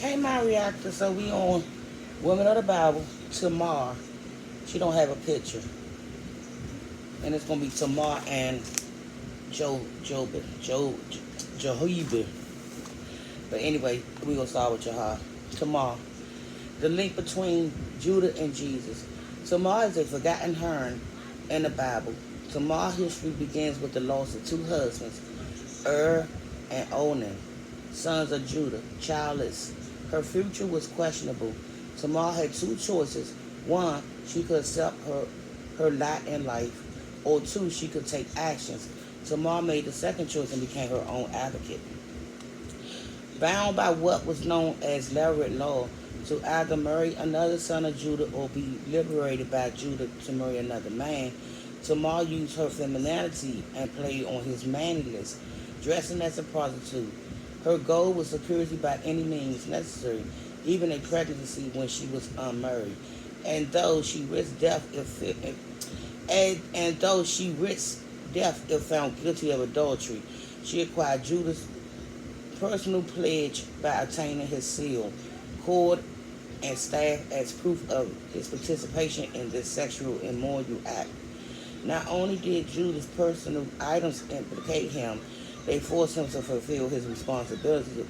Hey, my reactor. So we on Women of the Bible. Tamar. She don't have a picture, and it's gonna be Tamar and Jochebed. But anyway, we gonna start with Jahar. Tamar. The link between Judah and Jesus. Tamar is a forgotten hern in the Bible. Tamar history begins with the loss of two husbands, and Onan, sons of Judah, childless. Her future was questionable. Tamar had two choices. One, she could accept her lot in life, or two, she could take actions. Tamar made the second choice and became her own advocate. Bound by what was known as levirate law, to either marry another son of Judah or be liberated by Judah to marry another man, Tamar used her femininity and played on his manliness, dressing as a prostitute. Her goal was security by any means necessary, even a pregnancy when she was unmarried. And though she risked death and though she risked death if found guilty of adultery, she acquired Judah's personal pledge by obtaining his seal, cord, and staff as proof of his participation in this sexual immoral act. Not only did Judah's personal items implicate him, they forced him to fulfill his responsibility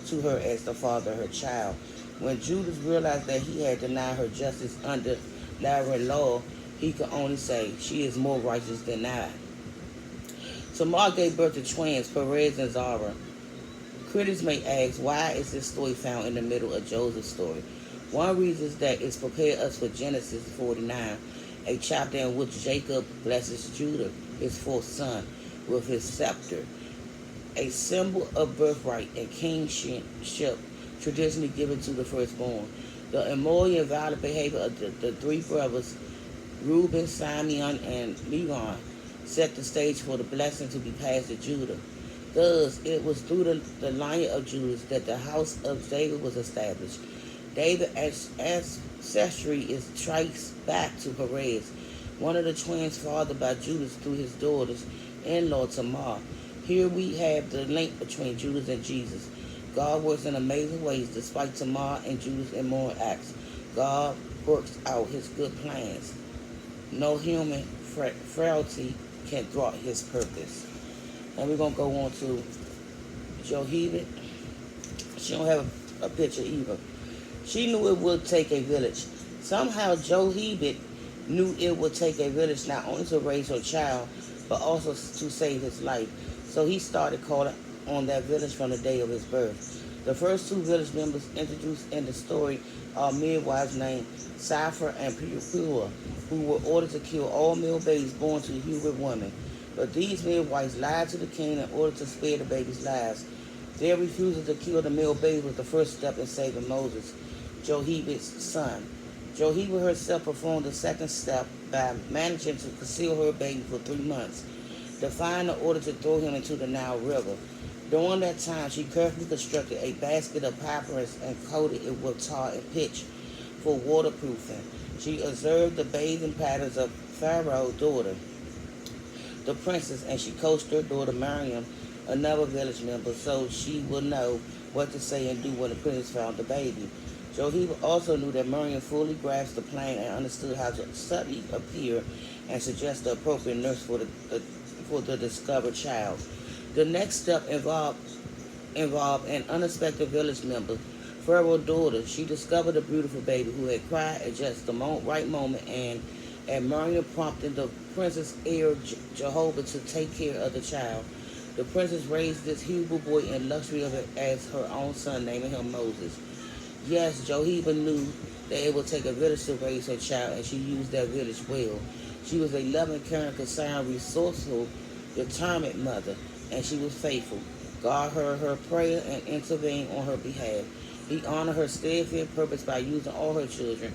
to her as the father of her child. When Judas realized that he had denied her justice under Levitical law, he could only say, "She is more righteous than I." Tamar gave birth to twins, Perez and Zara. Critics may ask, why is this story found in the middle of Joseph's story? One reason is that it's prepared us for Genesis 49, a chapter in which Jacob blesses Judah, his fourth son, with his scepter, a symbol of birthright and kingship traditionally given to the firstborn. The immoral and violent behavior of the three brothers, Reuben, Simeon, and Levi, set the stage for the blessing to be passed to Judah. Thus, it was through the line of Judah that the house of David was established. David's ancestry is traced back to Perez, one of the twins fathered by Judah through his daughter's-in-law Tamar. Here we have the link between Judah and Jesus. God works in amazing ways despite Tamar and Judah's immoral acts. God works out his good plans. No human frailty can thwart his purpose. And we're going to go on to Jochebed. She don't have a picture either. She knew it would take a village. Somehow Jochebed knew it would take a village not only to raise her child, but also to save his life. So he started calling on that village from the day of his birth. The first two village members introduced in the story are midwives named Sapphira and Pua, who were ordered to kill all male babies born to Hebrew women. But these midwives lied to the king in order to spare the babies' lives. Their refusal to kill the male baby was the first step in saving Moses, Jochebed's son. Jochebed herself performed the second step by managing to conceal her baby for 3 months, defying the order to throw him into the Nile River. During that time, she carefully constructed a basket of papyrus and coated it with tar and pitch for waterproofing. She observed the bathing patterns of Pharaoh's daughter, the princess, and she coached her daughter Miriam, another village member, so she would know what to say and do when the princess found the baby. Jochebed also knew that Miriam fully grasped the plan and understood how to subtly appear and suggest the appropriate nurse for the discovered child. The next step involved an unexpected village member, Pharaoh's daughter. She discovered a beautiful baby who had cried at just the right moment, and Miriam prompted the princess heir Jehovah to take care of the child. The princess raised this Hebrew boy in luxury of it as her own son, naming him Moses. Yes, Jochebed knew that it would take a village to raise her child, and she used that village well. She was a loving, caring, concerned, resourceful, determined mother, and she was faithful. God heard her prayer and intervened on her behalf. He honored her steadfast purpose by using all her children,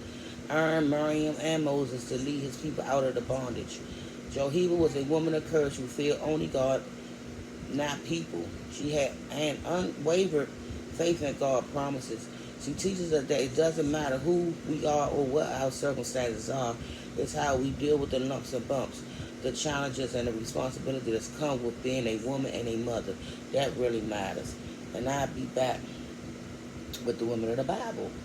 Aaron, Miriam, and Moses, to lead his people out of the bondage. Jochebed was a woman of courage who feared only God, not people. She had an unwavered faith in God's promises. She teaches us that it doesn't matter who we are or what our circumstances are. It's how we deal with the lumps and bumps, the challenges and the responsibility that's come with being a woman and a mother. That really matters. And I'll be back with the women of the Bible.